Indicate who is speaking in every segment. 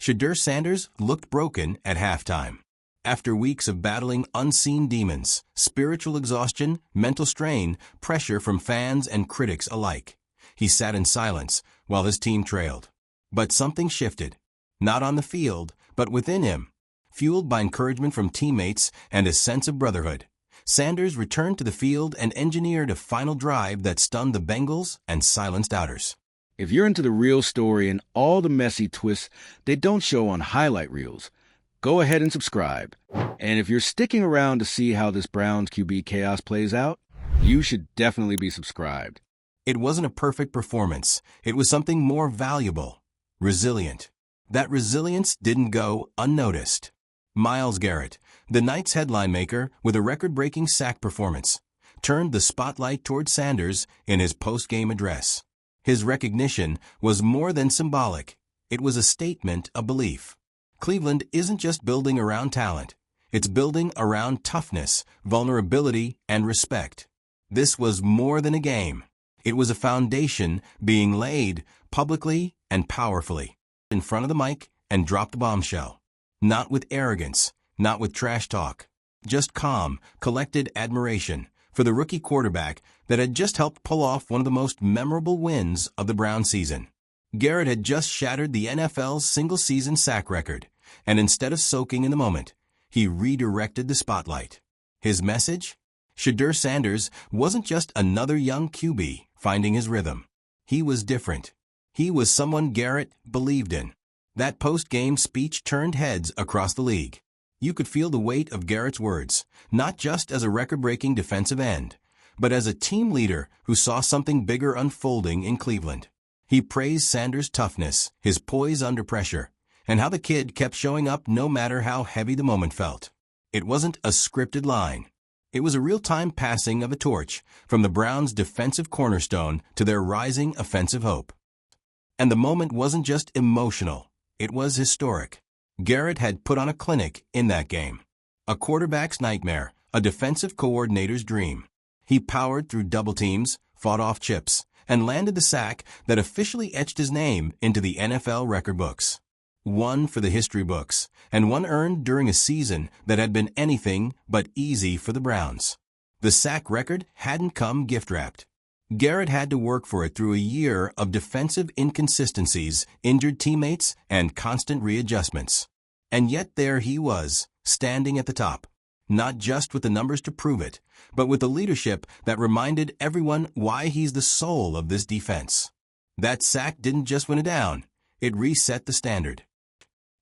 Speaker 1: Shedeur Sanders looked broken at halftime. After weeks of battling unseen demons, spiritual exhaustion, mental strain, pressure from fans and critics alike, he sat in silence while his team trailed. But something shifted. Not on the field, but within him. Fueled by encouragement from teammates and a sense of brotherhood, Sanders returned to the field and engineered a final drive that stunned the Bengals and silenced doubters.
Speaker 2: If you're into the real story and all the messy twists they don't show on highlight reels, go ahead and subscribe. And if you're sticking around to see how this Browns QB chaos plays out, you should definitely be subscribed.
Speaker 1: It wasn't a perfect performance. It was something more valuable. Resilient. That resilience didn't go unnoticed. Myles Garrett, the night's headline maker with a record-breaking sack performance, turned the spotlight toward Sanders in his post-game address. His recognition was more than symbolic. It was a statement of belief. Cleveland isn't just building around talent. It's building around toughness, vulnerability, and respect. This was more than a game. It was a foundation being laid publicly and powerfully. In front of the mic and dropped the bombshell. Not with arrogance, not with trash talk. Just calm, collected admiration for the rookie quarterback that had just helped pull off one of the most memorable wins of the Brown season. Garrett had just shattered the NFL's single-season sack record, and instead of soaking in the moment, he redirected the spotlight. His message? Shedeur Sanders wasn't just another young QB finding his rhythm. He was different. He was someone Garrett believed in. That post-game speech turned heads across the league. You could feel the weight of Garrett's words, not just as a record-breaking defensive end, but as a team leader who saw something bigger unfolding in Cleveland. He praised Sanders' toughness, his poise under pressure, and how the kid kept showing up no matter how heavy the moment felt. It wasn't a scripted line. It was a real-time passing of a torch from the Browns' defensive cornerstone to their rising offensive hope. And the moment wasn't just emotional. It was historic. Garrett had put on a clinic in that game. A quarterback's nightmare, a defensive coordinator's dream. He powered through double teams, fought off chips, and landed the sack that officially etched his name into the NFL record books. One for the history books, and one earned during a season that had been anything but easy for the Browns. The sack record hadn't come gift-wrapped. Garrett had to work for it through a year of defensive inconsistencies, injured teammates, and constant readjustments. And yet there he was, standing at the top. Not just with the numbers to prove it, but with the leadership that reminded everyone why he's the soul of this defense. That sack didn't just win it down, it reset the standard.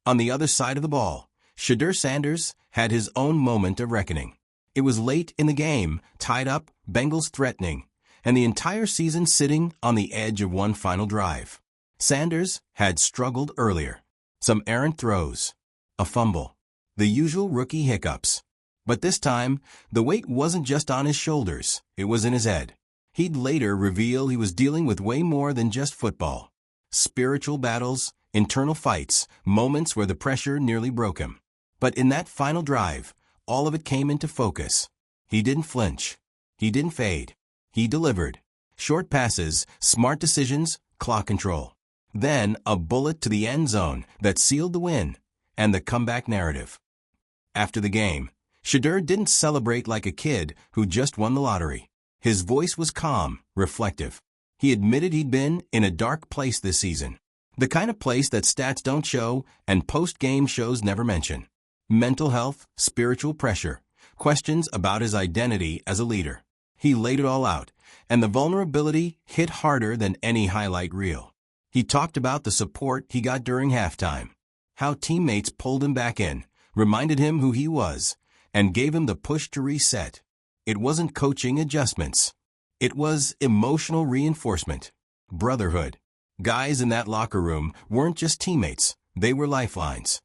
Speaker 1: On the other side of the ball, Shedeur Sanders had his own moment of reckoning. It was late in the game, tied up, Bengals threatening, and the entire season sitting on the edge of one final drive. Sanders had struggled earlier. Some errant throws, a fumble, the usual rookie hiccups. But this time, the weight wasn't just on his shoulders, it was in his head. He'd later reveal he was dealing with way more than just football. Spiritual battles, internal fights, moments where the pressure nearly broke him. But in that final drive, all of it came into focus. He didn't flinch. He didn't fade. He delivered. Short passes, smart decisions, clock control. Then a bullet to the end zone that sealed the win and the comeback narrative. After the game, Shedeur didn't celebrate like a kid who just won the lottery. His voice was calm, reflective. He admitted he'd been in a dark place this season. The kind of place that stats don't show and post-game shows never mention. Mental health, spiritual pressure, questions about his identity as a leader. He laid it all out, and the vulnerability hit harder than any highlight reel. He talked about the support he got during halftime, how teammates pulled him back in, reminded him who he was, and gave him the push to reset. It wasn't coaching adjustments. It was emotional reinforcement, brotherhood. Guys in that locker room weren't just teammates, they were lifelines.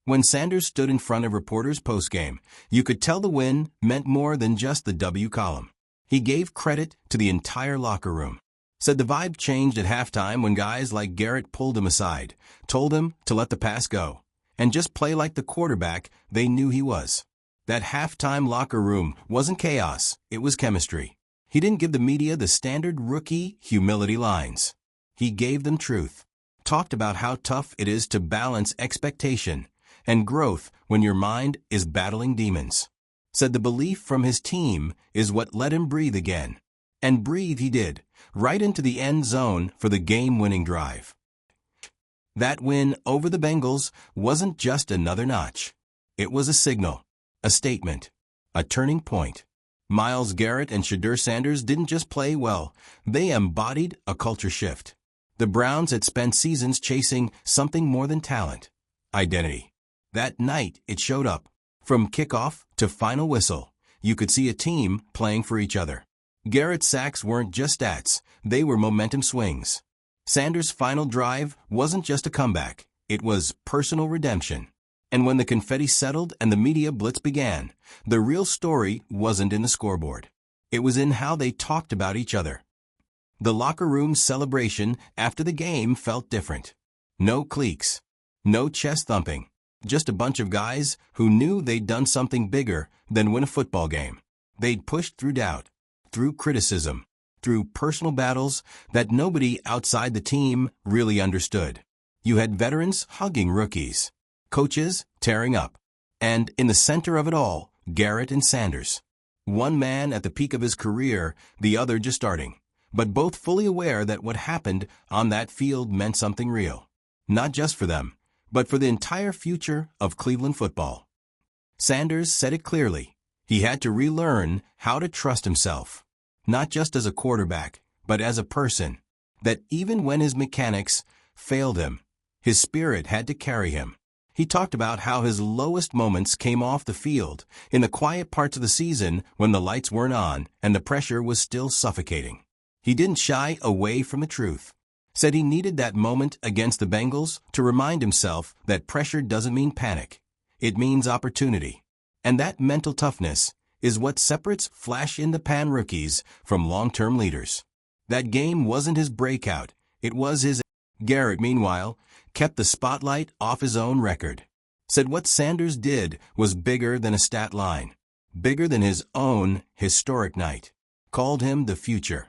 Speaker 1: When Sanders stood in front of reporters post-game, you could tell the win meant more than just the W column. He gave credit to the entire locker room. Said the vibe changed at halftime when guys like Garrett pulled him aside, told him to let the pass go, and just play like the quarterback they knew he was. That halftime locker room wasn't chaos, it was chemistry. He didn't give the media the standard rookie humility lines. He gave them truth. talked about how tough it is to balance expectation and growth when your mind is battling demons. Said the belief from his team is what let him breathe again. And breathe he did, right into the end zone for the game-winning drive. That win over the Bengals wasn't just another notch. It was a signal, a statement, a turning point. Myles Garrett and Shedeur Sanders didn't just play well, they embodied a culture shift. The Browns had spent seasons chasing something more than talent, identity. That night it showed up. From kickoff to final whistle, you could see a team playing for each other. Garrett's sacks weren't just stats, they were momentum swings. Sanders' final drive wasn't just a comeback, it was personal redemption. And when the confetti settled and the media blitz began, the real story wasn't in the scoreboard. It was in how they talked about each other. The locker room celebration after the game felt different. No cliques, no chest thumping, just a bunch of guys who knew they'd done something bigger than win a football game. They'd pushed through doubt, through criticism, through personal battles that nobody outside the team really understood. You had veterans hugging rookies, coaches tearing up, and in the center of it all, Garrett and Sanders. One man at the peak of his career, the other just starting, but both fully aware that what happened on that field meant something real. Not just for them, but for the entire future of Cleveland football. Sanders said it clearly. He had to relearn how to trust himself, not just as a quarterback, but as a person, that even when his mechanics failed him, his spirit had to carry him. He talked about how his lowest moments came off the field, in the quiet parts of the season when the lights weren't on and the pressure was still suffocating. He didn't shy away from the truth. Said he needed that moment against the Bengals to remind himself that pressure doesn't mean panic. It means opportunity. And that mental toughness is what separates flash-in-the-pan rookies from long-term leaders. That game wasn't his breakout, it was his. Garrett, meanwhile, kept the spotlight off his own record. Said what Sanders did was bigger than a stat line, bigger than his own historic night. Called him the future.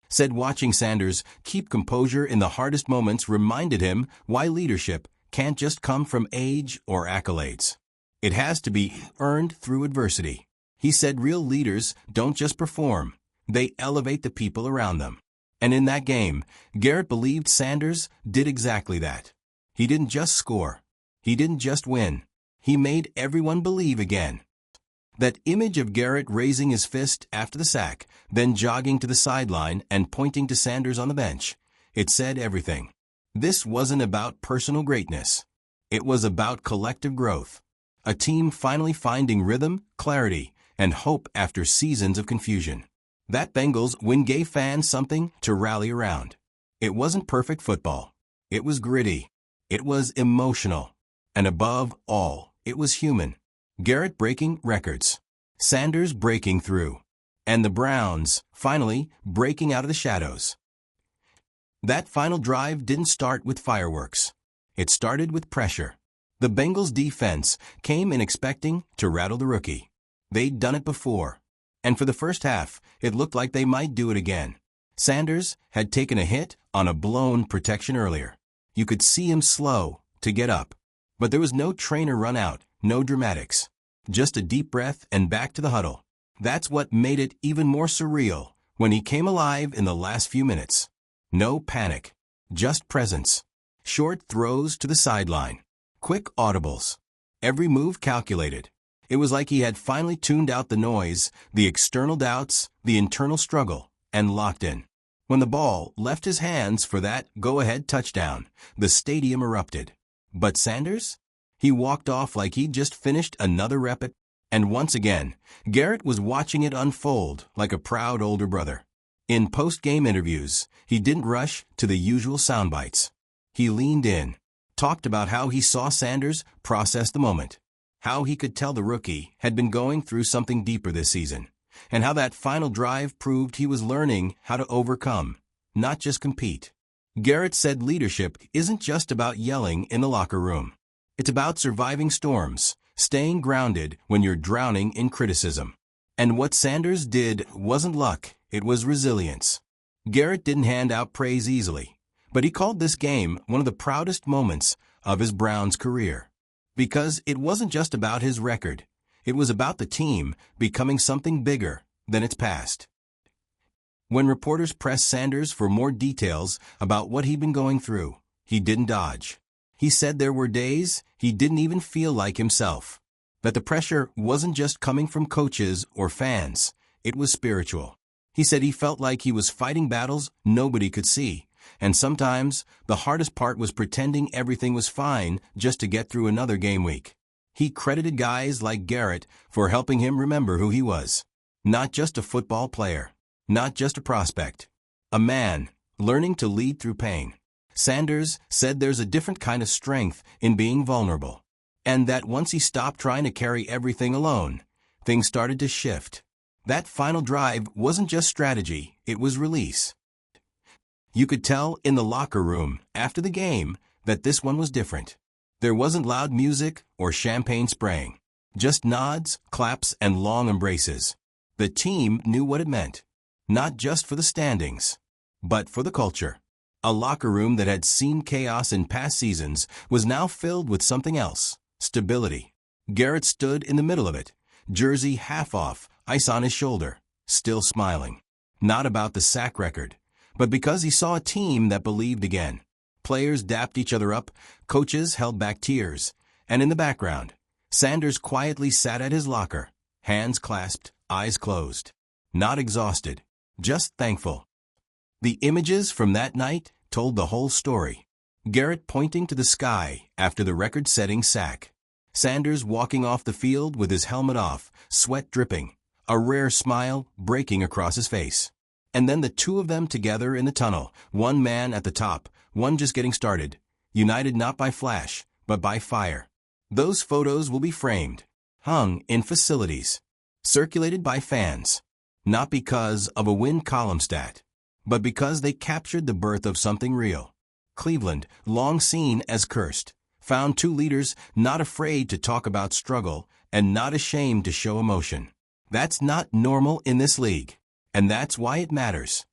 Speaker 1: Said watching Sanders keep composure in the hardest moments reminded him why leadership can't just come from age or accolades. It has to be earned through adversity. He said real leaders don't just perform, they elevate the people around them. And in that game, Garrett believed Sanders did exactly that. He didn't just score. He didn't just win. He made everyone believe again. That image of Garrett raising his fist after the sack, then jogging to the sideline and pointing to Sanders on the bench, it said everything. This wasn't about personal greatness. It was about collective growth. A team finally finding rhythm, clarity, and hope after seasons of confusion. That Bengals win gave fans something to rally around. It wasn't perfect football. It was gritty. It was emotional. And above all, it was human. Garrett breaking records. Sanders breaking through. And the Browns, finally, breaking out of the shadows. That final drive didn't start with fireworks. It started with pressure. The Bengals defense came in expecting to rattle the rookie. They'd done it before. And for the first half, it looked like they might do it again. Sanders had taken a hit on a blown protection earlier. You could see him slow to get up. But there was no trainer run out, no dramatics. Just a deep breath and back to the huddle. That's what made it even more surreal when he came alive in the last few minutes. No panic, just presence. Short throws to the sideline. Quick audibles. Every move calculated. It was like he had finally tuned out the noise, the external doubts, the internal struggle, and locked in. When the ball left his hands for that go-ahead touchdown, the stadium erupted. But Sanders? He walked off like he'd just finished another rep at, and once again, Garrett was watching it unfold like a proud older brother. In post-game interviews, he didn't rush to the usual sound bites. He leaned in, talked about how he saw Sanders process the moment, how he could tell the rookie had been going through something deeper this season, and how that final drive proved he was learning how to overcome, not just compete. Garrett said leadership isn't just about yelling in the locker room. It's about surviving storms, staying grounded when you're drowning in criticism. And what Sanders did wasn't luck, it was resilience. Garrett didn't hand out praise easily, But he called this game one of the proudest moments of his Browns career. Because it wasn't just about his record. It was about the team becoming something bigger than its past. When reporters pressed Sanders for more details about what he'd been going through, he didn't dodge. He said there were days he didn't even feel like himself. That the pressure wasn't just coming from coaches or fans, it was spiritual. He said he felt like he was fighting battles nobody could see, and sometimes the hardest part was pretending everything was fine just to get through another game week. He credited guys like Garrett for helping him remember who he was. Not just a football player, not just a prospect, a man learning to lead through pain. Sanders said there's a different kind of strength in being vulnerable, and that once he stopped trying to carry everything alone, things started to shift. That final drive wasn't just strategy, it was release. You could tell in the locker room after the game that this one was different. There wasn't loud music or champagne spraying, just nods, claps, and long embraces. The team knew what it meant, not just for the standings, but for the culture. A locker room that had seen chaos in past seasons was now filled with something else, stability. Garrett stood in the middle of it, jersey half off, ice on his shoulder, still smiling. Not about the sack record, but because he saw a team that believed again. Players dapped each other up, coaches held back tears, and in the background, Sanders quietly sat at his locker, hands clasped, eyes closed. Not exhausted, just thankful. The images from that night told the whole story. Garrett pointing to the sky after the record-setting sack. Sanders walking off the field with his helmet off, sweat dripping, a rare smile breaking across his face. And then the two of them together in the tunnel, one man at the top, one just getting started, united not by flash, but by fire. Those photos will be framed, hung in facilities, circulated by fans, not because of a win column stat, but because they captured the birth of something real. Cleveland, long seen as cursed, found two leaders not afraid to talk about struggle and not ashamed to show emotion. That's not normal in this league, and that's why it matters.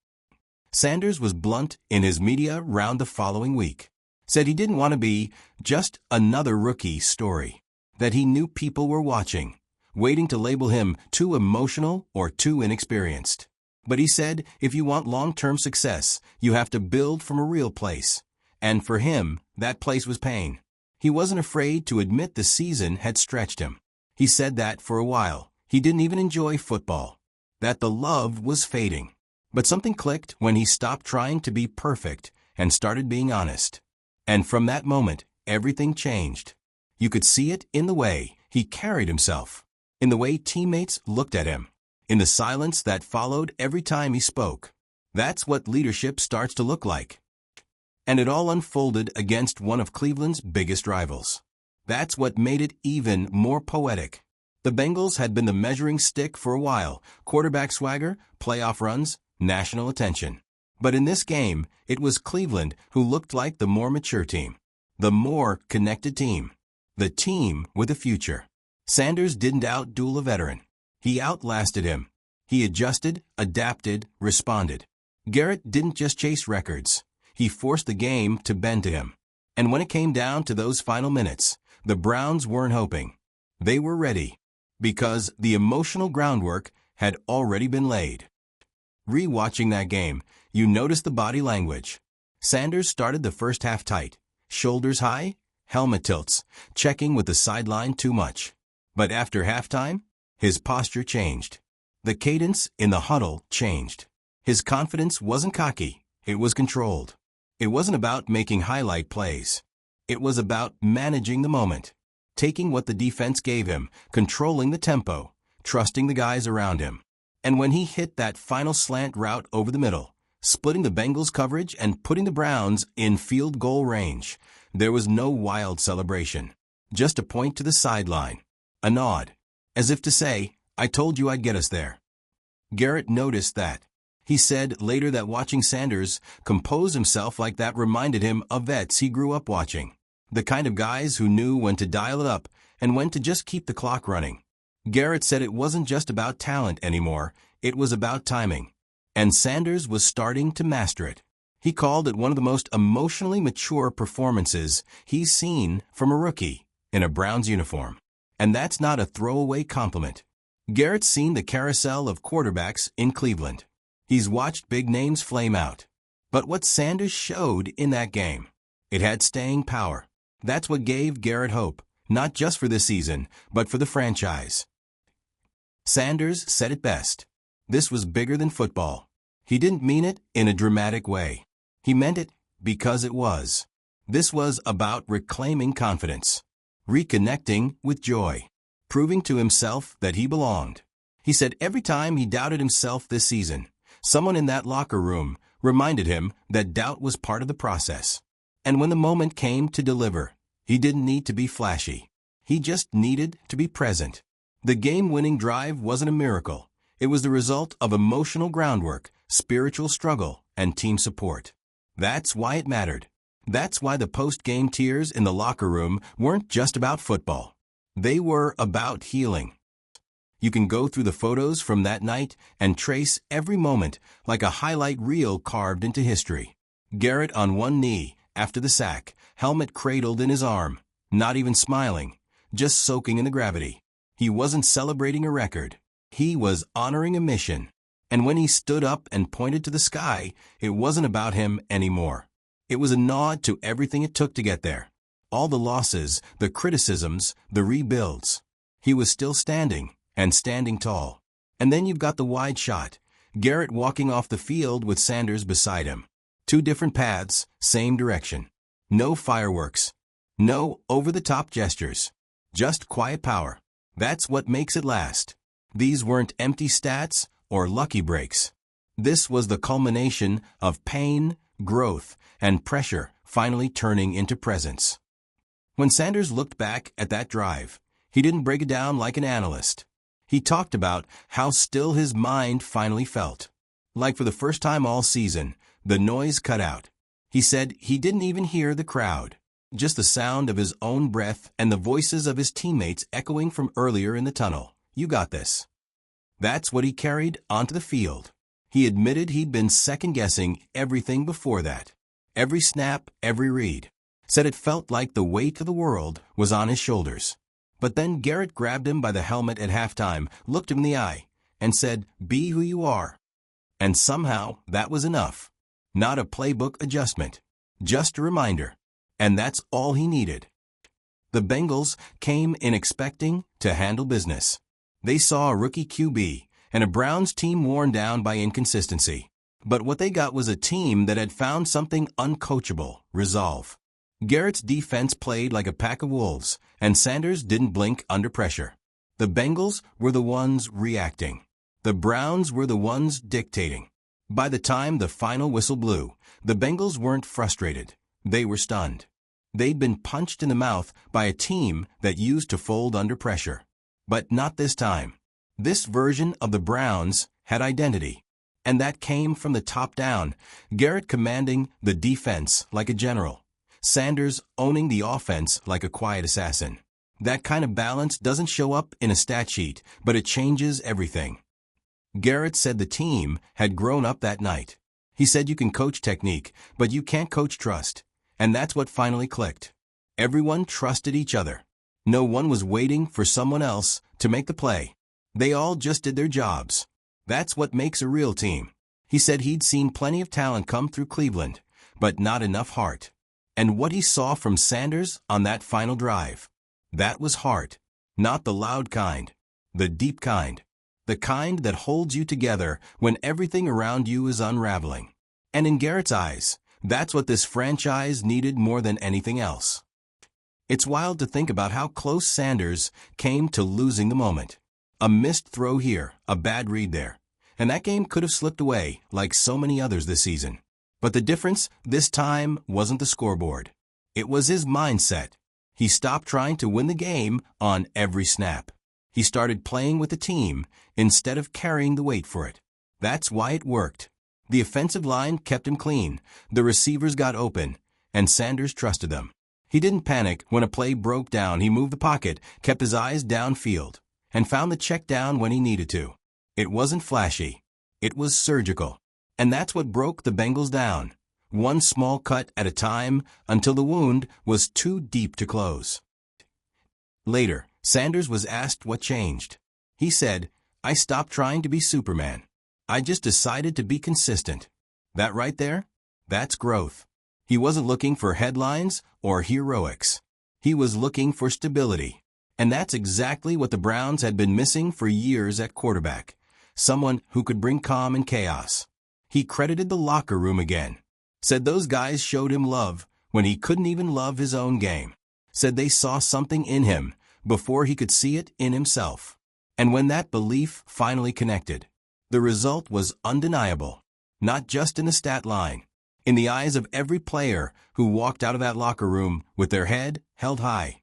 Speaker 1: Sanders was blunt in his media round the following week. Said he didn't want to be just another rookie story. That he knew people were watching, waiting to label him too emotional or too inexperienced. But he said if you want long-term success, you have to build from a real place. And for him, that place was pain. He wasn't afraid to admit the season had stretched him. He said that for a while, he didn't even enjoy football. That the love was fading. But something clicked when he stopped trying to be perfect and started being honest. And from that moment, everything changed. You could see it in the way he carried himself, in the way teammates looked at him, in the silence that followed every time he spoke. That's what leadership starts to look like. And it all unfolded against one of Cleveland's biggest rivals. That's what made it even more poetic. The Bengals had been the measuring stick for a while, quarterback swagger, playoff runs, national attention. But in this game, it was Cleveland who looked like the more mature team, the more connected team, the team with a future. Sanders didn't outduel a veteran. He outlasted him. He adjusted, adapted, responded. Garrett didn't just chase records. He forced the game to bend to him. And when it came down to those final minutes, the Browns weren't hoping. They were ready, because the emotional groundwork had already been laid. Re-watching that game, you noticed the body language. Sanders started the first half tight, shoulders high, helmet tilts, checking with the sideline too much. But after halftime, his posture changed. The cadence in the huddle changed. His confidence wasn't cocky, it was controlled. It wasn't about making highlight plays. It was about managing the moment, taking what the defense gave him, controlling the tempo, trusting the guys around him. And when he hit that final slant route over the middle, splitting the Bengals coverage and putting the Browns in field goal range, there was no wild celebration. Just a point to the sideline, a nod, as if to say, I told you I'd get us there. Garrett noticed that. He said later that watching Sanders compose himself like that reminded him of vets he grew up watching. The kind of guys who knew when to dial it up and when to just keep the clock running. Garrett said it wasn't just about talent anymore, it was about timing. And Sanders was starting to master it. He called it one of the most emotionally mature performances he's seen from a rookie in a Browns uniform. And that's not a throwaway compliment. Garrett's seen the carousel of quarterbacks in Cleveland. He's watched big names flame out. But what Sanders showed in that game, it had staying power. That's what gave Garrett hope, not just for this season, but for the franchise. Sanders said it best. This was bigger than football. He didn't mean it in a dramatic way. He meant it because it was. This was about reclaiming confidence, reconnecting with joy, proving to himself that he belonged. He said every time he doubted himself this season, someone in that locker room reminded him that doubt was part of the process. And when the moment came to deliver, he didn't need to be flashy. He just needed to be present. The game-winning drive wasn't a miracle. It was the result of emotional groundwork, spiritual struggle, and team support. That's why it mattered. That's why the post-game tears in the locker room weren't just about football. They were about healing. You can go through the photos from that night and trace every moment like a highlight reel carved into history. Garrett on one knee after the sack, helmet cradled in his arm, not even smiling, just soaking in the gravity. He wasn't celebrating a record. He was honoring a mission. And when he stood up and pointed to the sky, it wasn't about him anymore. It was a nod to everything it took to get there. All the losses, the criticisms, the rebuilds. He was still standing, and standing tall. And then you've got the wide shot. Garrett walking off the field with Sanders beside him. Two different paths, same direction. No fireworks. No over-the-top gestures. Just quiet power. That's what makes it last. These weren't empty stats or lucky breaks. This was the culmination of pain, growth, and pressure finally turning into presence. When Sanders looked back at that drive, he didn't break it down like an analyst. He talked about how still his mind finally felt. Like for the first time all season, the noise cut out. He said he didn't even hear the crowd. Just the sound of his own breath and the voices of his teammates echoing from earlier in the tunnel. You got this. That's what he carried onto the field. He admitted he'd been second-guessing everything before that. Every snap, every read. Said it felt like the weight of the world was on his shoulders. But then Garrett grabbed him by the helmet at halftime, looked him in the eye, and said, "Be who you are." And somehow that was enough. Not a playbook adjustment. Just a reminder. And that's all he needed. The Bengals came in expecting to handle business. They saw a rookie QB and a Browns team worn down by inconsistency. But what they got was a team that had found something uncoachable: resolve. Garrett's defense played like a pack of wolves, and Sanders didn't blink under pressure. The Bengals were the ones reacting. The Browns were the ones dictating. By the time the final whistle blew, the Bengals weren't frustrated. They were stunned. They'd been punched in the mouth by a team that used to fold under pressure. But not this time. This version of the Browns had identity. And that came from the top down, Garrett commanding the defense like a general, Sanders owning the offense like a quiet assassin. That kind of balance doesn't show up in a stat sheet, but it changes everything. Garrett said the team had grown up that night. He said you can coach technique, but you can't coach trust. And that's what finally clicked. Everyone trusted each other. No one was waiting for someone else to make the play. They all just did their jobs. That's what makes a real team. He said he'd seen plenty of talent come through Cleveland, but not enough heart. And what he saw from Sanders on that final drive, that was heart. Not the loud kind, the deep kind. The kind that holds you together when everything around you is unraveling. And in Garrett's eyes, that's what this franchise needed more than anything else. It's wild to think about how close Sanders came to losing the moment. A missed throw here, a bad read there. And that game could have slipped away like so many others this season. But the difference this time wasn't the scoreboard. It was his mindset. He stopped trying to win the game on every snap. He started playing with the team instead of carrying the weight for it. That's why it worked. The offensive line kept him clean, the receivers got open, and Sanders trusted them. He didn't panic when a play broke down. He moved the pocket, kept his eyes downfield, and found the check down when he needed to. It wasn't flashy. It was surgical. And that's what broke the Bengals down. one small cut at a time until the wound was too deep to close. Later, Sanders was asked what changed. He said, "I stopped trying to be Superman. I just decided to be consistent." That right there? That's growth. He wasn't looking for headlines or heroics. He was looking for stability. And that's exactly what the Browns had been missing for years at quarterback. Someone who could bring calm in chaos. He credited the locker room again. Said those guys showed him love when he couldn't even love his own game. Said they saw something in him before he could see it in himself. And when that belief finally connected, the result was undeniable. Not just in the stat line. In the eyes of every player who walked out of that locker room with their head held high.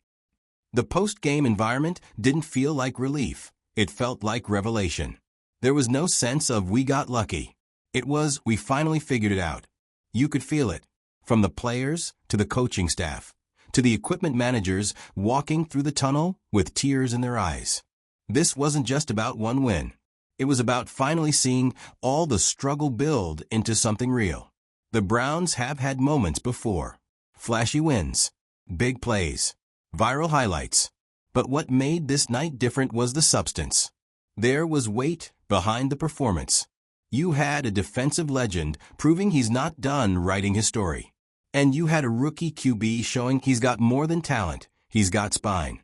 Speaker 1: The post-game environment didn't feel like relief. It felt like revelation. There was no sense of "we got lucky." It was "we finally figured it out." You could feel it. From the players to the coaching staff, to the equipment managers walking through the tunnel with tears in their eyes. This wasn't just about one win. It was about finally seeing all the struggle build into something real. The Browns have had moments before. Flashy wins, big plays, viral highlights. But what made this night different was the substance. There was weight behind the performance. You had a defensive legend proving he's not done writing his story. And you had a rookie QB showing he's got more than talent, he's got spine.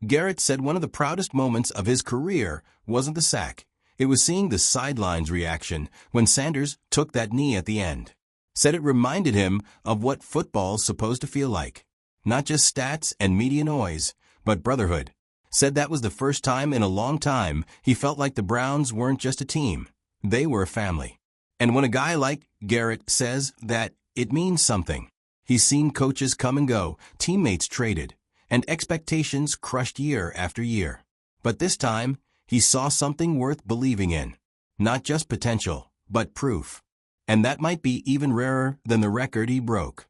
Speaker 1: Garrett said one of the proudest moments of his career wasn't the sack. It was seeing the sidelines reaction when Sanders took that knee at the end. Said it reminded him of what football's supposed to feel like. Not just stats and media noise, but brotherhood. Said that was the first time in a long time he felt like the Browns weren't just a team. They were a family. And when a guy like Garrett says that, it means something. He's seen coaches come and go, teammates traded, and expectations crushed year after year. But this time, he saw something worth believing in. Not just potential, but proof. And that might be even rarer than the record he broke.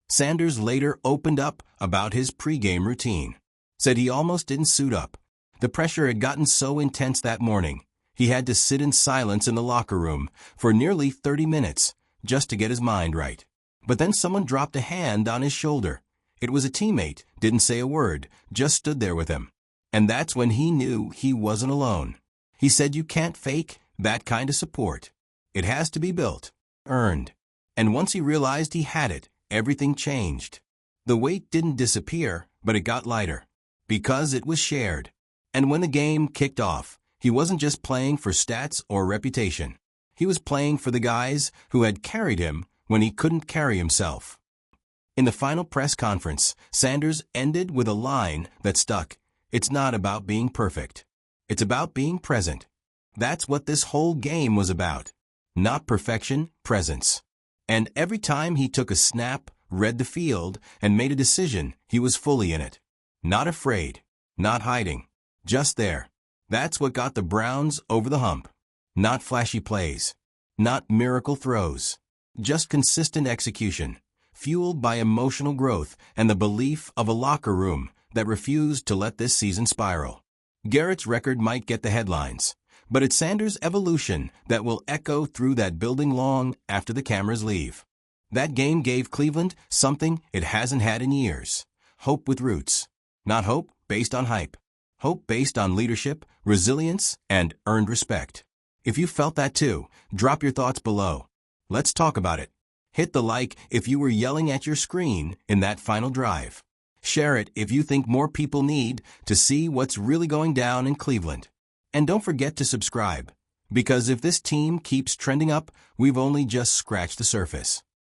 Speaker 1: Sanders later opened up about his pregame routine. Said he almost didn't suit up. The pressure had gotten so intense that morning, he had to sit in silence in the locker room for nearly 30 minutes just to get his mind right. But then someone dropped a hand on his shoulder. It was a teammate, didn't say a word, just stood there with him. And that's when he knew he wasn't alone. He said you can't fake that kind of support. It has to be built, earned. And once he realized he had it, everything changed. The weight didn't disappear, but it got lighter. Because it was shared. And when the game kicked off, he wasn't just playing for stats or reputation. He was playing for the guys who had carried him when he couldn't carry himself. In the final press conference, Sanders ended with a line that stuck. It's not about being perfect. It's about being present. That's what this whole game was about. Not perfection, presence. And every time he took a snap, read the field, and made a decision, he was fully in it. Not afraid, not hiding, just there. That's what got the Browns over the hump. Not flashy plays, not miracle throws, just consistent execution, fueled by emotional growth and the belief of a locker room that refused to let this season spiral. Garrett's record might get the headlines, but it's Sanders' evolution that will echo through that building long after the cameras leave. That game gave Cleveland something it hasn't had in years. Hope with roots. Not hope based on hype. Hope based on leadership, resilience, and earned respect. If you felt that too, drop your thoughts below. Let's talk about it. Hit the like if you were yelling at your screen in that final drive. Share it if you think more people need to see what's really going down in Cleveland. And don't forget to subscribe, because if this team keeps trending up, we've only just scratched the surface.